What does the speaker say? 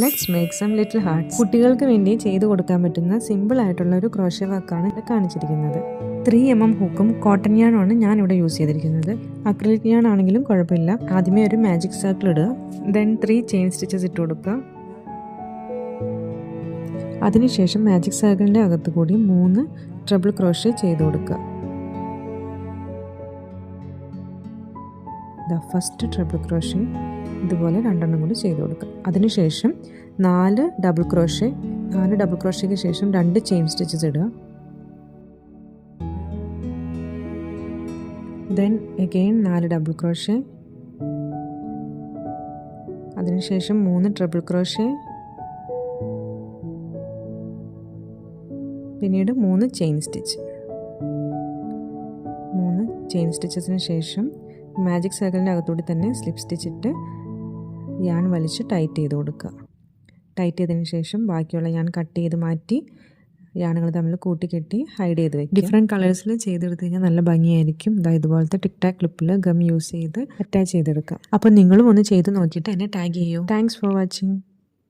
Let's make some little hearts. കുട്ടികൾക്ക് വേണ്ടി ചെയ്തു കൊടുക്കാൻ പറ്റുന്ന സിമ്പിൾ ആയിട്ടുള്ള ഒരു ക്രോഷ്യ വർക്കാണ് ഇവിടെ കാണിച്ചിരിക്കുന്നത്. 3mm ഹൂക്കും കോട്ടൺ യാണുമാണ് ഞാനിവിടെ യൂസ് ചെയ്തിരിക്കുന്നത്. അക്രിലിക് യാൺ ആണെങ്കിലും കുഴപ്പമില്ല. ആദ്യമേ ഒരു മാജിക് സർക്കിൾ ഇടുക, ദെൻ 3 ചെയിൻ സ്റ്റിച്ചസ് ഇട്ട് കൊടുക്കുക. അതിനുശേഷം മാജിക് സർക്കിളിൻ്റെ അകത്ത് കൂടി 3 ട്രിപ്പിൾ ക്രോഷ്യ ചെയ്ത് കൊടുക്കുക. ഫസ്റ്റ് ട്രിപ്പിൾ ക്രോഷ്യ ഇതുപോലെ 2 എണ്ണം കൂടി ചെയ്ത് കൊടുക്കുക. അതിനുശേഷം 4 ഡബിൾ ക്രോഷ്യ, 4 ഡബിൾ ക്രോഷ്യയ്ക്ക് ശേഷം 2 ചെയിൻ സ്റ്റിച്ചസ് ഇടുക. ദെൻ അഗെയിൻ 4 ഡബിൾ ക്രോഷ്യ, അതിനുശേഷം 3 ട്രിപ്പിൾ ക്രോഷ്യ, പിന്നീട് 3 ചെയിൻ സ്റ്റിച്ച്. 3 ചെയിൻ സ്റ്റിച്ചസിന് ശേഷം മാജിക് സർക്കിളിൻ്റെ അകത്തൂടി തന്നെ സ്ലിപ്പ് സ്റ്റിച്ച് ഇട്ട് യാൺ വലിച്ച് ടൈറ്റ് ചെയ്ത് കൊടുക്കുക. ടൈറ്റ് ചെയ്തതിന് ശേഷം ബാക്കിയുള്ള യാൺ കട്ട് ചെയ്ത് മാറ്റി യാണുകൾ തമ്മിൽ കൂട്ടിക്കെട്ടി ഹൈഡ് ചെയ്ത് വയ്ക്കും. ഡിഫറെൻറ്റ് കളേഴ്സിൽ ചെയ്തെടുത്ത് കഴിഞ്ഞാൽ നല്ല ഭംഗിയായിരിക്കും. ഇതുപോലത്തെ ടിക് ടാക് ക്ലിപ്പിൽ ഗം യൂസ് ചെയ്ത് അറ്റാച്ച് ചെയ്തെടുക്കുക. അപ്പോൾ നിങ്ങളും ഒന്ന് ചെയ്ത് നോക്കിയിട്ട് എന്നെ ടാഗ് ചെയ്യൂ. Thanks for watching.